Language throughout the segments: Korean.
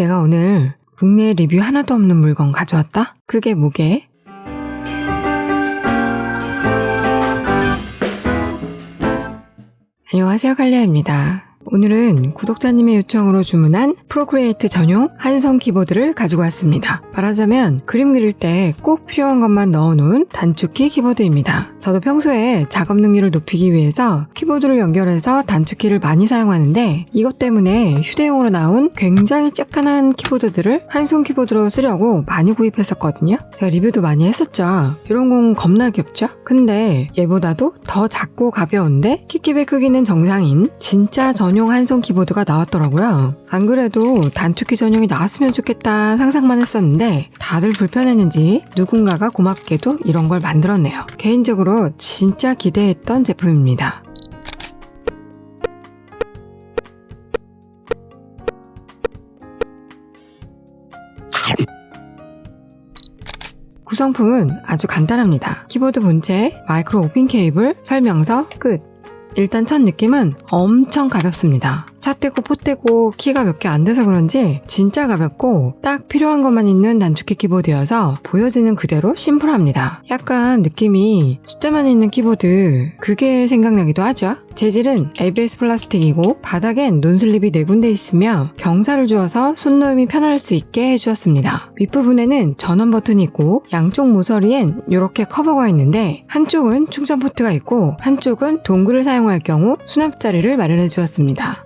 내가 오늘 국내 리뷰 하나도 없는 물건 가져왔다? 그게 뭐게? 안녕하세요, 칼리아입니다. 오늘은 구독자님의 요청으로 주문한 프로크리에이트 전용 한성 키보드를 가지고 왔습니다. 말하자면 그림 그릴 때 꼭 필요한 것만 넣어놓은 단축키 키보드입니다. 저도 평소에 작업 능률을 높이기 위해서 키보드를 연결해서 단축키를 많이 사용하는데 이것 때문에 휴대용으로 나온 굉장히 쬐깐한 키보드들을 한손 키보드로 쓰려고 많이 구입했었거든요. 제가 리뷰도 많이 했었죠. 이런 건 겁나 귀엽죠? 근데 얘보다도 더 작고 가벼운데 키팁의 크기는 정상인 진짜 전용 한손 키보드가 나왔더라고요. 안 그래도 단축키 전용이 나왔으면 좋겠다 상상만 했었는데 다들 불편했는지 누군가가 고맙게도 이런 걸 만들었네요. 개인적으로 진짜 기대했던 제품입니다. 구성품은 아주 간단합니다. 키보드 본체, 마이크로 오핀 케이블, 설명서, 끝. 일단 첫 느낌은 엄청 가볍습니다. 차 떼고 포 떼고 키가 몇 개 안 돼서 그런지 진짜 가볍고 딱 필요한 것만 있는 단축키 키보드여서 보여지는 그대로 심플합니다. 약간 느낌이 숫자만 있는 키보드 그게 생각나기도 하죠. 재질은 ABS 플라스틱이고 바닥엔 논슬립이 4군데 있으며 경사를 주어서 손놓음이 편할 수 있게 해주었습니다. 윗부분에는 전원 버튼이 있고 양쪽 모서리엔 이렇게 커버가 있는데 한쪽은 충전 포트가 있고 한쪽은 동글을 사용할 경우 수납 자리를 마련해 주었습니다.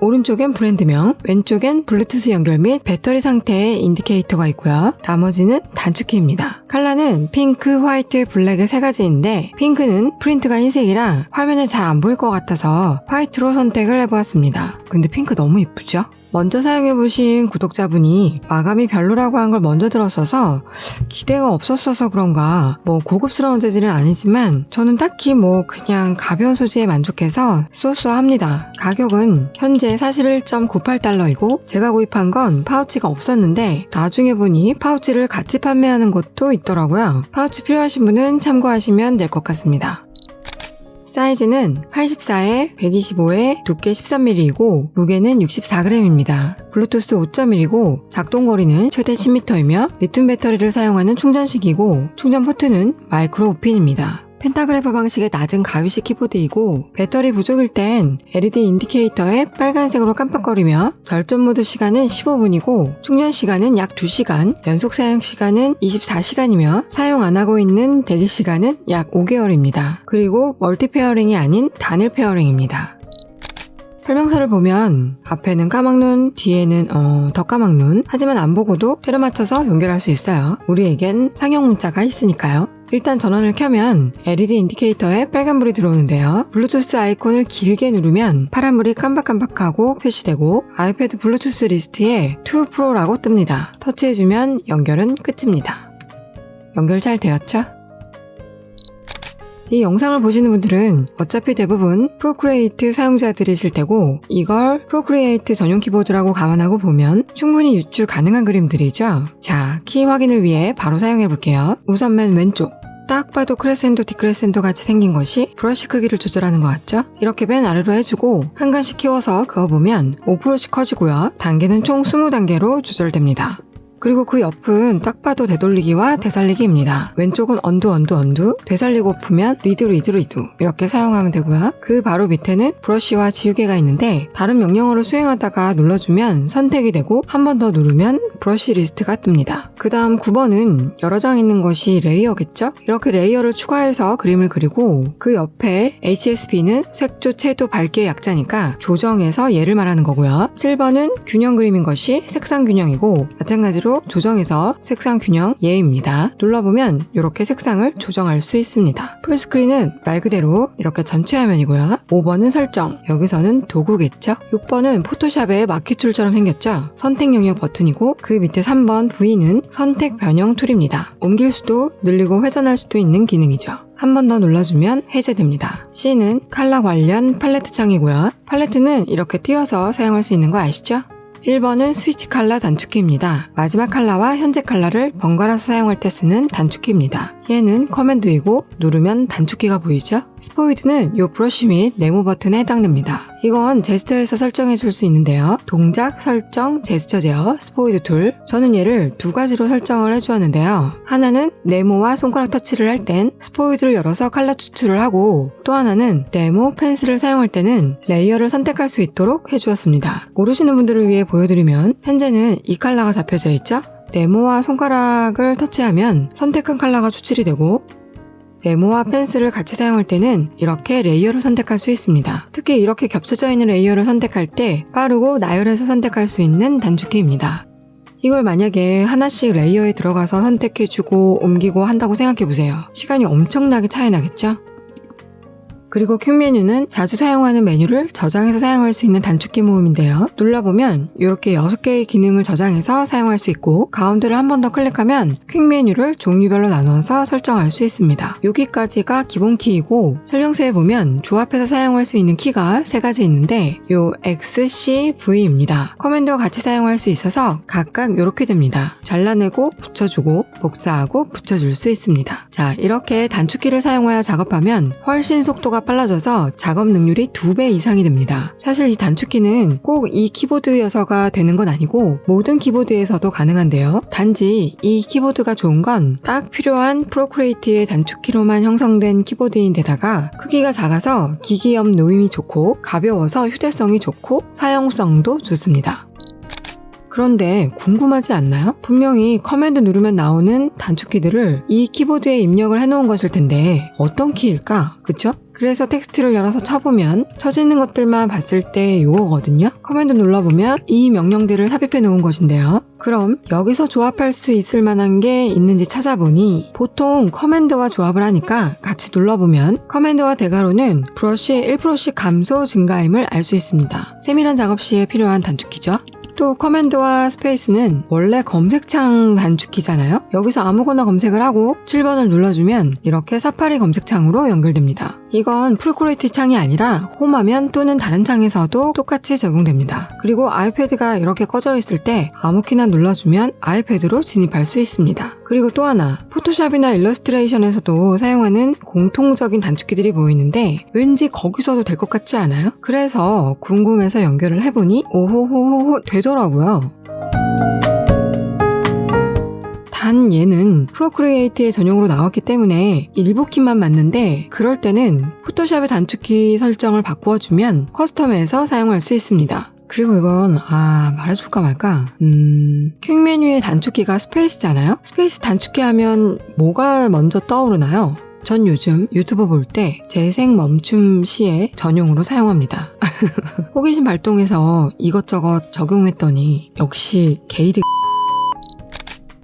오른쪽엔 브랜드명, 왼쪽엔 블루투스 연결 및 배터리 상태의 인디케이터가 있고요. 나머지는 단축키입니다. 컬러는 핑크, 화이트, 블랙의 3가지인데 핑크는 프린트가 흰색이라 화면에 잘 안 보일 것 같아서 화이트로 선택을 해보았습니다. 근데 핑크 너무 이쁘죠? 먼저 사용해보신 구독자분이 마감이 별로라고 한 걸 먼저 들었어서 기대가 없었어서 그런가 고급스러운 재질은 아니지만 저는 딱히 그냥 가벼운 소재에 만족해서 쏘쏘합니다. 가격은 현재 41.98달러이고 제가 구입한 건 파우치가 없었는데 나중에 보니 파우치를 같이 판매하는 곳도 있더라고요. 파우치 필요하신 분은 참고하시면 될 것 같습니다. 사이즈는 84에 125에 두께 13mm이고 무게는 64g입니다. 블루투스 5.1이고 작동거리는 최대 10m이며 리튬 배터리를 사용하는 충전식이고 충전 포트는 마이크로 오핀입니다. 펜타그래프 방식의 낮은 가위식 키보드이고 배터리 부족일 땐 LED 인디케이터에 빨간색으로 깜빡거리며 절전 모드 시간은 15분이고 충전 시간은 약 2시간, 연속 사용 시간은 24시간이며 사용 안 하고 있는 대기 시간은 약 5개월입니다. 그리고 멀티 페어링이 아닌 단일 페어링입니다. 설명서를 보면 앞에는 까막눈, 뒤에는 더 까막눈. 하지만 안 보고도 때려 맞춰서 연결할 수 있어요. 우리에겐 상용 문자가 있으니까요. 일단 전원을 켜면 LED 인디케이터에 빨간불이 들어오는데요. 블루투스 아이콘을 길게 누르면 파란불이 깜박깜박하고 표시되고 아이패드 블루투스 리스트에 2 프로라고 뜹니다. 터치해주면 연결은 끝입니다. 연결 잘 되었죠? 이 영상을 보시는 분들은 어차피 대부분 프로크리에이트 사용자들이실 테고 이걸 프로크리에이트 전용 키보드라고 감안하고 보면 충분히 유추 가능한 그림들이죠. 자, 키 확인을 위해 바로 사용해 볼게요. 우선 맨 왼쪽. 딱 봐도 크레센도 디크레센도 같이 생긴 것이 브러쉬 크기를 조절하는 것 같죠? 이렇게 맨 아래로 해주고 한 간씩 키워서 그어보면 5%씩 커지고요. 단계는 총 20단계로 조절됩니다. 그리고 그 옆은 딱 봐도 되돌리기와 되살리기입니다. 왼쪽은 언두, 되살리고 푸면 리드 이렇게 사용하면 되고요. 그 바로 밑에는 브러쉬와 지우개가 있는데 다른 명령어를 수행하다가 눌러주면 선택이 되고 한 번 더 누르면 브러쉬 리스트가 뜹니다. 그 다음 9번은 여러 장 있는 것이 레이어겠죠? 이렇게 레이어를 추가해서 그림을 그리고 그 옆에 HSB는 색조, 채도, 밝기의 약자니까 조정해서 얘를 말하는 거고요. 7번은 균형 그림인 것이 색상 균형이고 마찬가지로 조정해서 색상 균형 예입니다. 눌러보면 이렇게 색상을 조정할 수 있습니다. 풀스크린은 말 그대로 이렇게 전체 화면이고요. 5번은 설정, 여기서는 도구겠죠? 6번은 포토샵의 마키 툴처럼 생겼죠? 선택 영역 버튼이고 그 밑에 3번 V는 선택 변형 툴입니다. 옮길 수도 늘리고 회전할 수도 있는 기능이죠. 한 번 더 눌러주면 해제됩니다. C는 컬러 관련 팔레트 창이고요. 팔레트는 이렇게 띄워서 사용할 수 있는 거 아시죠? 1번은 스위치 컬러 단축키입니다. 마지막 컬러와 현재 컬러를 번갈아서 사용할 때 쓰는 단축키입니다. 얘는 커맨드이고 누르면 단축키가 보이죠? 스포이드는 이 브러쉬 및 네모 버튼에 해당됩니다. 이건 제스처에서 설정해 줄 수 있는데요. 동작, 설정, 제스처 제어, 스포이드 툴. 저는 얘를 두 가지로 설정을 해주었는데요. 하나는 네모와 손가락 터치를 할 땐 스포이드를 열어서 컬러 추출을 하고, 또 하나는 네모, 펜슬을 사용할 때는 레이어를 선택할 수 있도록 해주었습니다. 모르시는 분들을 위해 보여드리면 현재는 이 컬러가 잡혀져 있죠? 네모와 손가락을 터치하면 선택한 컬러가 추출이 되고, 네모와 펜슬을 같이 사용할 때는 이렇게 레이어를 선택할 수 있습니다. 특히 이렇게 겹쳐져 있는 레이어를 선택할 때 빠르고 나열해서 선택할 수 있는 단축키입니다. 이걸 만약에 하나씩 레이어에 들어가서 선택해주고 옮기고 한다고 생각해보세요. 시간이 엄청나게 차이 나겠죠? 그리고 퀵 메뉴는 자주 사용하는 메뉴를 저장해서 사용할 수 있는 단축키 모음인데요. 눌러보면 이렇게 6개의 기능을 저장해서 사용할 수 있고, 가운데를 한 번 더 클릭하면 퀵 메뉴를 종류별로 나누어서 설정할 수 있습니다. 여기까지가 기본 키이고, 설명서에 보면 조합해서 사용할 수 있는 키가 3가지 있는데 요 X, C, V입니다. 커맨드와 같이 사용할 수 있어서 각각 이렇게 됩니다. 잘라내고 붙여주고 복사하고 붙여줄 수 있습니다. 자, 이렇게 단축키를 사용하여 작업하면 훨씬 속도가 빨라져서 작업 능률이 2배 이상이 됩니다. 사실 이 단축키는 꼭 이 키보드여서가 되는 건 아니고 모든 키보드에서도 가능한데요. 단지 이 키보드가 좋은 건 딱 필요한 프로크리에이트의 단축키로만 형성된 키보드인데다가 크기가 작아서 기기 옆 놓임이 좋고 가벼워서 휴대성이 좋고 사용성도 좋습니다. 그런데 궁금하지 않나요? 분명히 커맨드 누르면 나오는 단축키들을 이 키보드에 입력을 해놓은 것일 텐데 어떤 키일까? 그쵸? 그래서 텍스트를 열어서 쳐보면 쳐지는 것들만 봤을 때 이거거든요. 커맨드 눌러보면 이 명령들을 삽입해 놓은 것인데요. 그럼 여기서 조합할 수 있을 만한 게 있는지 찾아보니 보통 커맨드와 조합을 하니까 같이 눌러보면 커맨드와 대괄호는 브러쉬의 1%씩 감소 증가임을 알 수 있습니다. 세밀한 작업 시에 필요한 단축키죠. 또 커맨드와 스페이스는 원래 검색창 단축키잖아요. 여기서 아무거나 검색을 하고 7번을 눌러주면 이렇게 사파리 검색창으로 연결됩니다. 이건 프로크리에이트 창이 아니라 홈화면 또는 다른 창에서도 똑같이 적용됩니다. 그리고 아이패드가 이렇게 꺼져 있을 때 아무 키나 눌러주면 아이패드로 진입할 수 있습니다. 그리고 또 하나, 포토샵이나 일러스트레이션에서도 사용하는 공통적인 단축키들이 보이는데 왠지 거기서도 될 것 같지 않아요? 그래서 궁금해서 연결을 해보니 오호호호호 되더라고요. 단 얘는 프로크리에이트의 전용으로 나왔기 때문에 일부 키만 맞는데 그럴 때는 포토샵의 단축키 설정을 바꾸어주면 커스텀에서 사용할 수 있습니다. 그리고 이건 말해줄까 말까? 퀵 메뉴의 단축키가 스페이스잖아요? 스페이스 단축키 하면 뭐가 먼저 떠오르나요? 전 요즘 유튜브 볼 때 재생 멈춤 시에 전용으로 사용합니다. 호기심 발동해서 이것저것 적용했더니 역시 게이드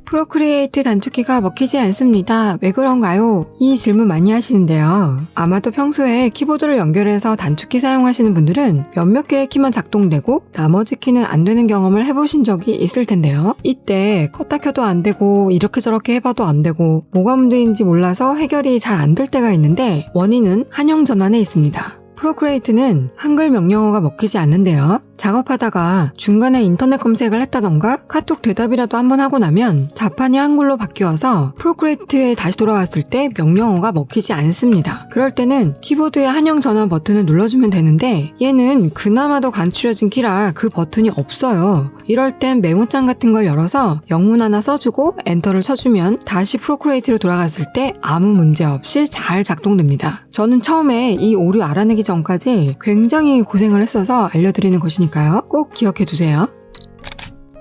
프로크리에이트 단축키가 먹히지 않습니다. 왜 그런가요? 이 질문 많이 하시는데요. 아마도 평소에 키보드를 연결해서 단축키 사용하시는 분들은 몇몇 개의 키만 작동되고 나머지 키는 안 되는 경험을 해보신 적이 있을 텐데요. 이때 껐다 켜도 안 되고 이렇게 저렇게 해봐도 안 되고 뭐가 문제인지 몰라서 해결이 잘 안 될 때가 있는데 원인은 한영 전환에 있습니다. 프로크리에이트는 한글 명령어가 먹히지 않는데요. 작업하다가 중간에 인터넷 검색을 했다던가 카톡 대답이라도 한번 하고 나면 자판이 한글로 바뀌어서 프로크리에이트에 다시 돌아왔을 때 명령어가 먹히지 않습니다. 그럴 때는 키보드의 한영 전환 버튼을 눌러주면 되는데 얘는 그나마도 간추려진 키라 그 버튼이 없어요. 이럴 땐 메모장 같은 걸 열어서 영문 하나 써주고 엔터를 쳐주면 다시 프로크리에이트로 돌아갔을 때 아무 문제 없이 잘 작동됩니다. 저는 처음에 이 오류 알아내기 전까지 굉장히 고생을 했어서 알려드리는 것이니까요. 꼭 기억해두세요.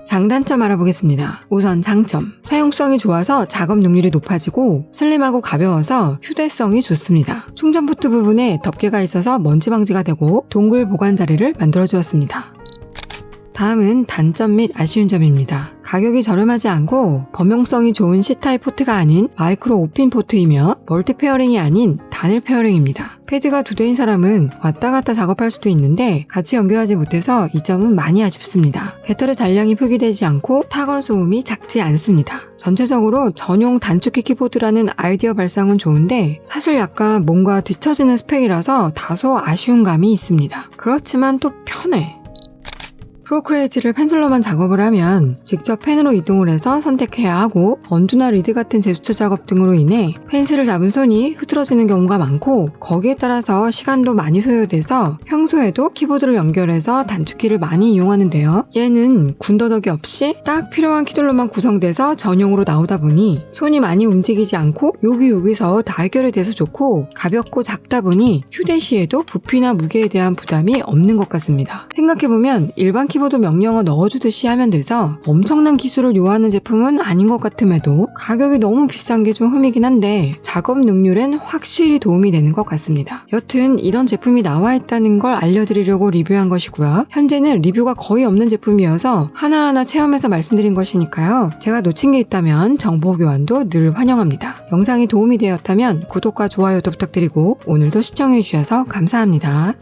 장단점 알아보겠습니다. 우선 장점. 사용성이 좋아서 작업 능률이 높아지고 슬림하고 가벼워서 휴대성이 좋습니다. 충전 포트 부분에 덮개가 있어서 먼지 방지가 되고 동글 보관 자리를 만들어주었습니다. 다음은 단점 및 아쉬운 점입니다. 가격이 저렴하지 않고 범용성이 좋은 C타입 포트가 아닌 마이크로 5핀 포트이며 멀티 페어링이 아닌 단일 페어링입니다. 패드가 2대인 사람은 왔다 갔다 작업할 수도 있는데 같이 연결하지 못해서 이 점은 많이 아쉽습니다. 배터리 잔량이 표기되지 않고 타건 소음이 작지 않습니다. 전체적으로 전용 단축키 키보드라는 아이디어 발상은 좋은데 사실 약간 뭔가 뒤처지는 스펙이라서 다소 아쉬운 감이 있습니다. 그렇지만 또 편해. 프로크리에이트를 펜슬로만 작업을 하면 직접 펜으로 이동을 해서 선택해야 하고 언두나 리드 같은 제스처 작업 등으로 인해 펜슬을 잡은 손이 흐트러지는 경우가 많고 거기에 따라서 시간도 많이 소요돼서 평소에도 키보드를 연결해서 단축키를 많이 이용하는데요. 얘는 군더더기 없이 딱 필요한 키들로만 구성돼서 전용으로 나오다 보니 손이 많이 움직이지 않고 여기서 다 해결이 돼서 좋고 가볍고 작다 보니 휴대 시에도 부피나 무게에 대한 부담이 없는 것 같습니다. 생각해보면 일반 키보드 명령어 넣어주듯이 하면 돼서 엄청난 기술을 요하는 제품은 아닌 것 같음에도 가격이 너무 비싼 게 좀 흠이긴 한데 작업 능률엔 확실히 도움이 되는 것 같습니다. 여튼 이런 제품이 나와 있다는 걸 알려드리려고 리뷰한 것이고요. 현재는 리뷰가 거의 없는 제품이어서 하나하나 체험해서 말씀드린 것이니까요. 제가 놓친 게 있다면 정보 교환도 늘 환영합니다. 영상이 도움이 되었다면 구독과 좋아요도 부탁드리고 오늘도 시청해주셔서 감사합니다.